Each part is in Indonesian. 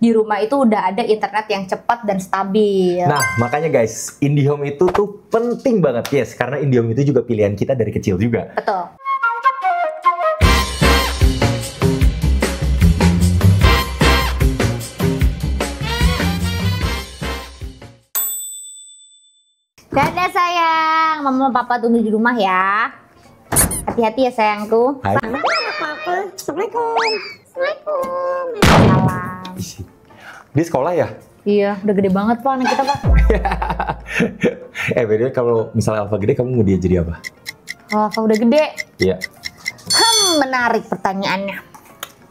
di rumah itu udah ada internet yang cepat dan stabil. Nah, makanya guys, IndiHome itu tuh penting banget, yes, karena IndiHome itu juga pilihan kita dari kecil juga. Betul. Dadah sayang, mama papa tunggu di rumah ya. Hati-hati ya sayangku. Hai. Assalamualaikum. Assalamualaikum. Salam. Di sekolah ya? Iya, udah gede banget pak anak kita pak. Beda kalau misalnya Alfa gede, kamu mau dia jadi apa? Kalau Alfa udah gede? Iya. Menarik pertanyaannya.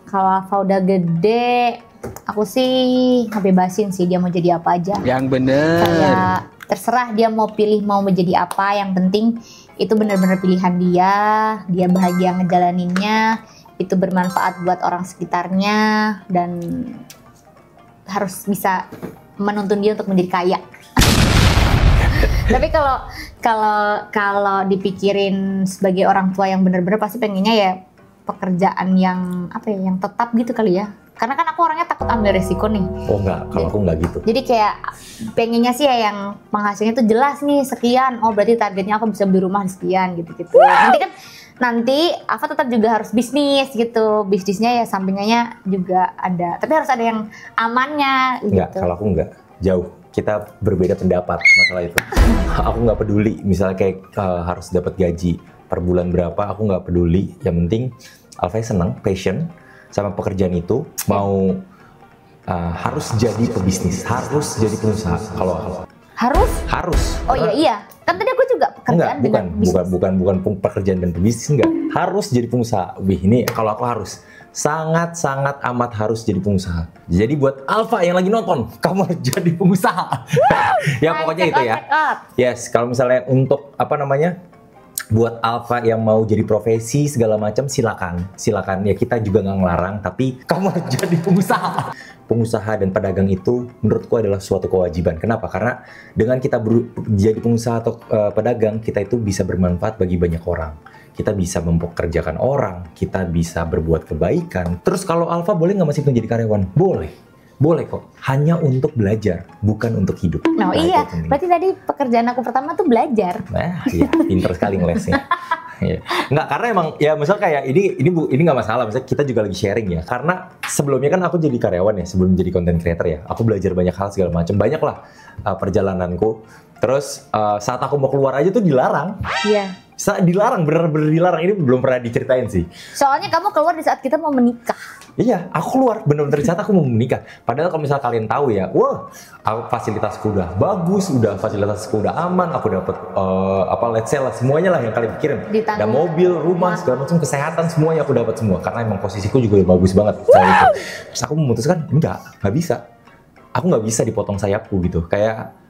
Kalau Alfa udah gede, aku sih ngebebasin sih dia mau jadi apa aja. Yang bener. Kayak terserah dia mau pilih mau menjadi apa, yang penting itu benar-benar pilihan dia bahagia ngejalaninnya, itu bermanfaat buat orang sekitarnya, dan harus bisa menuntun dia untuk menjadi kaya. Tapi kalau dipikirin sebagai orang tua yang benar-benar pasti pengennya ya pekerjaan yang apa ya, yang tetap gitu kali ya. Karena kan aku orangnya takut ambil resiko nih. Oh enggak, kalau aku enggak gitu. Jadi kayak pengennya sih ya yang penghasilnya tuh jelas nih sekian. Oh berarti targetnya aku bisa beli rumah sekian gitu-gitu. Nanti Alfa tetap juga harus bisnis gitu. Bisnisnya ya sampingannya juga ada. Tapi harus ada yang amannya gitu. Enggak, kalau aku enggak. Jauh. Kita berbeda pendapat masalah itu. Aku nggak peduli. Misalnya kayak harus dapat gaji per bulan berapa, aku nggak peduli. Yang penting Alfa senang, passion sama pekerjaan itu, mau harus jadi pebisnis, harus jadi pengusaha. Kalau harus. Oh iya. Kan tadi aku juga pekerjaan bukan pekerjaan dan pebisnis, enggak. Harus jadi pengusaha. Wih, ini kalau aku harus sangat amat harus jadi pengusaha. Jadi buat Alfa yang lagi nonton, kamu harus jadi pengusaha. Ya pokoknya itu ya. Yes, kalau misalnya untuk apa namanya? Buat Alfa yang mau jadi profesi segala macam, silakan ya, kita juga nggak ngelarang, tapi kamu harus jadi pengusaha dan pedagang itu menurutku adalah suatu kewajiban. Kenapa? Karena dengan kita jadi pengusaha atau pedagang, kita itu bisa bermanfaat bagi banyak orang, kita bisa mempekerjakan orang, kita bisa berbuat kebaikan. Terus kalau Alfa boleh nggak masih menjadi karyawan? Boleh kok, hanya untuk belajar, bukan untuk hidup. Nah iya, berarti tadi pekerjaan aku pertama tuh belajar. Nah iya, pinter sekali ngelesnya. Nggak, karena emang ya misal kayak ini nggak masalah, misalnya kita juga lagi sharing ya. Karena sebelumnya kan aku jadi karyawan ya, sebelum jadi content creator ya. Aku belajar banyak hal segala macam, banyak lah perjalananku. Terus saat aku mau keluar aja tuh dilarang. Iya. Dilarang, bener-bener dilarang. Ini belum pernah diceritain sih. Soalnya kamu keluar di saat kita mau menikah. Iya, aku keluar bener-bener di saat aku mau menikah. Padahal kalau misal kalian tahu ya, wah, fasilitasku udah bagus, fasilitasku udah aman, aku dapat let's say lah, semuanya lah yang kalian pikirin. Ada mobil, rumah, segala macam, kesehatan, semuanya aku dapat semua. Karena emang posisiku juga bagus banget. Terus aku memutuskan, nggak bisa. Aku nggak bisa dipotong sayapku gitu. Kayak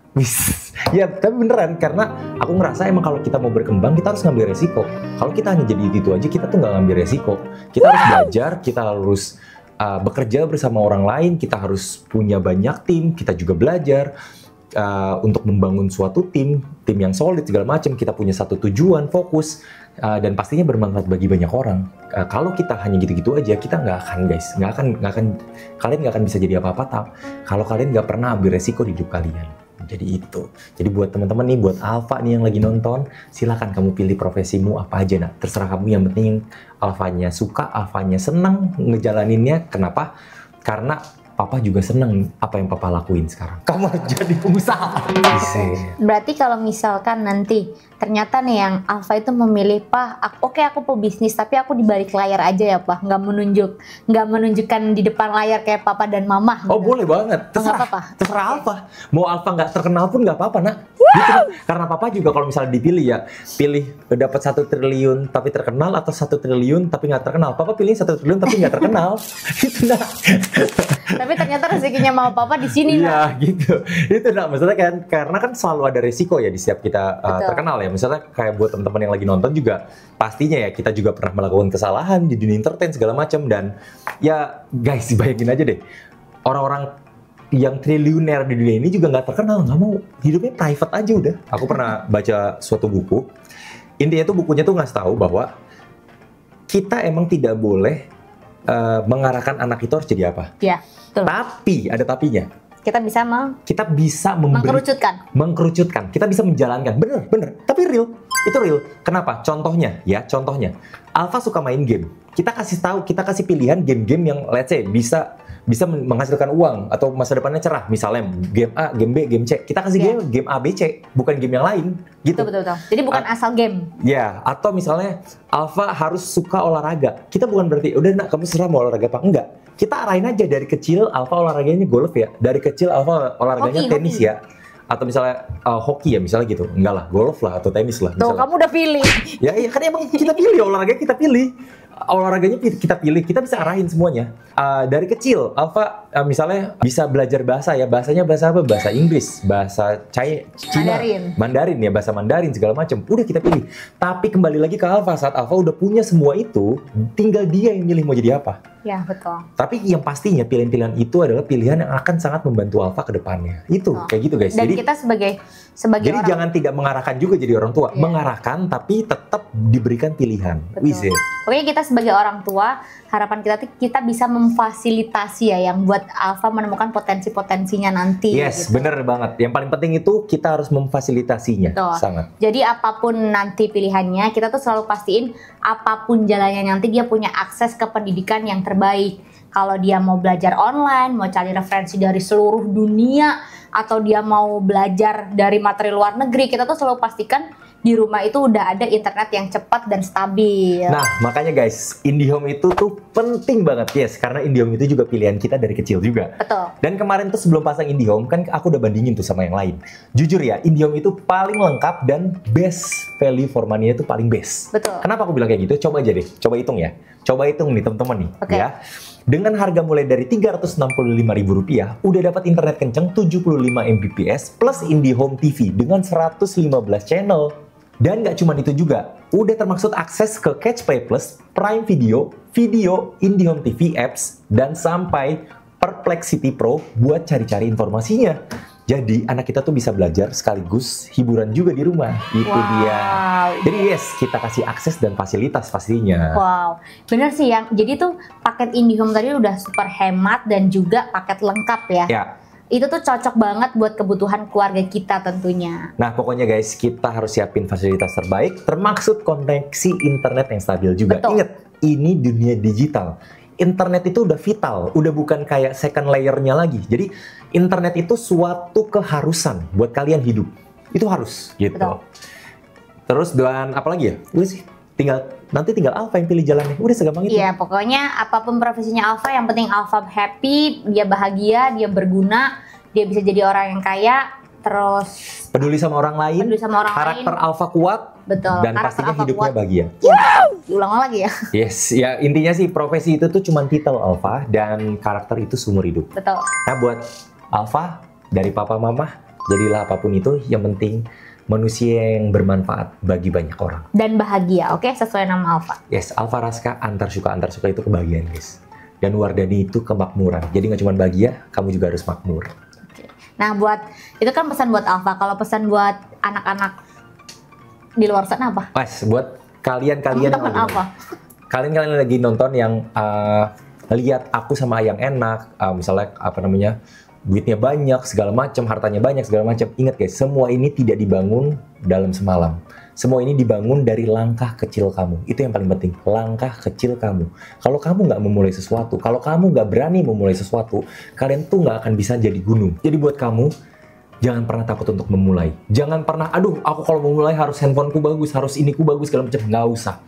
ya, tapi beneran, karena aku ngerasa emang kalau kita mau berkembang, kita harus ngambil resiko. Kalau kita hanya jadi itu aja, kita tuh nggak ngambil resiko. Kita harus belajar, kita harus bekerja bersama orang lain, kita harus punya banyak tim, kita juga belajar untuk membangun suatu tim yang solid segala macam. Kita punya satu tujuan, fokus, dan pastinya bermanfaat bagi banyak orang. Kalau kita hanya gitu-gitu aja, kita kalian nggak akan bisa jadi apa-apa kalau kalian nggak pernah ambil resiko di hidup kalian. Jadi itu. Jadi buat teman-teman nih, buat Alfa nih yang lagi nonton, silakan kamu pilih profesimu apa aja, nak. Terserah kamu, yang penting Alfanya suka, Alfanya senang ngejalaninnya. Kenapa? Karena Papa juga seneng apa yang Papa lakuin sekarang. Kamu harus jadi pengusaha. Berarti kalau misalkan nanti ternyata nih yang Alfa itu memilih, Pak, oke aku pebisnis, tapi aku di balik layar aja ya, Pak. Nggak menunjukkan di depan layar kayak Papa dan Mama. Oh gitu. Boleh banget. Terserah Alfa. Mau Alfa nggak terkenal pun nggak apa-apa, nak. Gitu, karena Papa juga kalau misalnya dipilih ya, pilih dapat 1 triliun tapi terkenal atau 1 triliun tapi nggak terkenal. Papa pilih 1 triliun tapi nggak terkenal. Gitu, nak. Tapi ternyata rezekinya mau Papa di sini, Iya, gitu. Itu, nak. Maksudnya kan, karena kan selalu ada resiko ya di setiap kita terkenal ya. Misalnya kayak buat teman-teman yang lagi nonton juga, pastinya ya kita juga pernah melakukan kesalahan di dunia entertain segala macam. Dan ya guys, bayangin aja deh, orang-orang yang triliuner di dunia ini juga nggak terkenal, nggak mau, hidupnya private aja udah. Aku pernah baca suatu buku, intinya tuh bukunya tuh ngasih tahu bahwa kita emang tidak boleh mengarahkan anak itu harus jadi apa. Ya. Betul. Tapi ada tapinya. Kita bisa mengkerucutkan. Kita bisa menjalankan. Bener. Tapi real. Itu real. Kenapa? Contohnya. Alpha suka main game. Kita kasih pilihan game-game yang let's say bisa menghasilkan uang atau masa depannya cerah. Misalnya game A, game B, game C. Kita kasih game A, B, C, bukan game yang lain. Gitu. Betul. Jadi bukan asal game. Ya, atau misalnya Alpha harus suka olahraga. Kita bukan berarti udah nak kamu serah mau olahraga apa enggak. Kita arahin aja dari kecil Alpha olahraganya golf ya. Dari kecil Alpha olahraganya tenis ya. Atau misalnya hoki ya misalnya gitu. Enggak lah, golf lah atau tenis lah. Tuh, kamu udah pilih. Ya iya kan emang kita pilih olahraganya kita pilih, kita bisa arahin semuanya. Dari kecil, Alpha misalnya bisa belajar bahasa ya, bahasanya bahasa apa? Bahasa Inggris, bahasa Cina, Mandarin ya, bahasa Mandarin segala macam. Udah kita pilih. Tapi kembali lagi ke Alpha, saat Alpha udah punya semua itu, tinggal dia yang milih mau jadi apa. Ya betul. Tapi yang pastinya pilihan-pilihan itu adalah pilihan yang akan sangat membantu Alpha ke depannya. Itu kayak gitu guys. Dan kita sebagai jadi orang, jangan tidak mengarahkan juga jadi orang tua, mengarahkan tapi tetap diberikan pilihan. Betul. Pokoknya kita sebagai orang tua, harapan kita bisa memfasilitasi ya yang buat Alpha menemukan potensi-potensinya nanti. Yes, gitu. Bener banget. Yang paling penting itu kita harus memfasilitasinya. Betul. Sangat. Jadi apapun nanti pilihannya, kita tuh selalu pastiin apapun jalannya nanti dia punya akses ke pendidikan yang terbaik. Kalau dia mau belajar online, mau cari referensi dari seluruh dunia, atau dia mau belajar dari materi luar negeri, kita tuh selalu pastikan di rumah itu udah ada internet yang cepat dan stabil. Nah, makanya guys, IndiHome itu tuh penting banget, karena IndiHome itu juga pilihan kita dari kecil juga. Betul. Dan kemarin tuh sebelum pasang IndiHome, kan aku udah bandingin tuh sama yang lain. Jujur ya, IndiHome itu paling lengkap dan best value for money-nya itu paling best. Betul. Kenapa aku bilang kayak gitu? Coba aja deh, coba hitung ya. Coba hitung nih teman-teman nih, ya. Dengan harga mulai dari Rp365.000, udah dapat internet kenceng 75 Mbps plus IndiHome TV dengan 115 channel. Dan nggak cuma itu juga, udah termaksud akses ke Catch Play Plus, Prime Video, IndiHome TV apps, dan sampai Perplexity Pro buat cari-cari informasinya. Jadi anak kita tuh bisa belajar sekaligus hiburan juga di rumah. Itu dia. Jadi kita kasih akses dan fasilitas pastinya. Wow, bener sih yang. Jadi tuh paket IndiHome tadi udah super hemat dan juga paket lengkap ya. Itu tuh cocok banget buat kebutuhan keluarga kita tentunya. Nah pokoknya guys, kita harus siapin fasilitas terbaik, termaksud koneksi internet yang stabil juga. Betul. Ingat, ini dunia digital. Internet itu udah vital, udah bukan kayak second layer-nya lagi. Jadi internet itu suatu keharusan buat kalian hidup. Itu harus gitu. Betul. Terus dan apa lagi ya? Udah sih. Nanti tinggal Alpha yang pilih jalannya. Udah segampang itu. Iya, pokoknya apapun profesinya Alpha, yang penting Alpha happy, dia bahagia, dia berguna, dia bisa jadi orang yang kaya, terus peduli sama orang lain, karakter Alpha kuat, betul, dan pastinya hidupnya bahagia. Ulang lagi ya. Yes, ya intinya sih profesi itu tuh cuma titel Alpha dan karakter itu seumur hidup. Betul. Nah buat Alpha dari papa mama, jadilah apapun itu, yang penting manusia yang bermanfaat bagi banyak orang. Dan bahagia, oke? Sesuai nama Alpha. Yes, Alpha Raska, antar suka itu kebahagiaan, guys. Dan Wardani itu kemakmuran. Jadi nggak cuma bahagia, kamu juga harus makmur. Oke. Nah, itu kan pesan buat Alpha. Kalau pesan buat anak-anak di luar sana apa? Buat kalian-kalian yang kalian lagi nonton yang lihat aku sama Ayang enak, misalnya duitnya banyak, segala macam, hartanya banyak, segala macam. Ingat guys, semua ini tidak dibangun dalam semalam. Semua ini dibangun dari langkah kecil kamu. Itu yang paling penting, langkah kecil kamu. Kalau kamu nggak memulai sesuatu, kalau kamu nggak berani memulai sesuatu, kalian tuh nggak akan bisa jadi gunung. Jadi buat kamu, jangan pernah takut untuk memulai. Jangan pernah, aku kalau memulai harus handphoneku bagus, harus iniku bagus, segala macam. Nggak usah.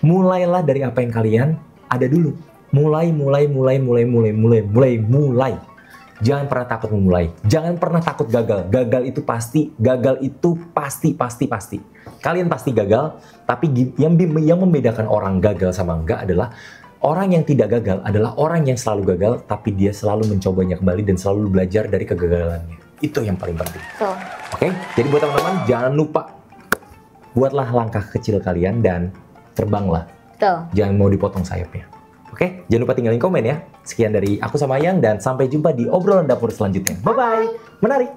Mulailah dari apa yang kalian ada dulu. Mulai. Jangan pernah takut memulai. Jangan pernah takut gagal. Gagal itu pasti. Kalian pasti gagal, tapi yang membedakan orang gagal sama enggak adalah orang yang tidak gagal adalah orang yang selalu gagal, tapi dia selalu mencobanya kembali dan selalu belajar dari kegagalannya. Itu yang paling penting. Oke? Jadi buat teman-teman, jangan lupa buatlah langkah kecil kalian dan terbanglah. Jangan mau dipotong sayapnya. Oke, jangan lupa tinggalin komen ya. Sekian dari aku sama Ayang dan sampai jumpa di obrolan dapur selanjutnya. Bye-bye. Menarik.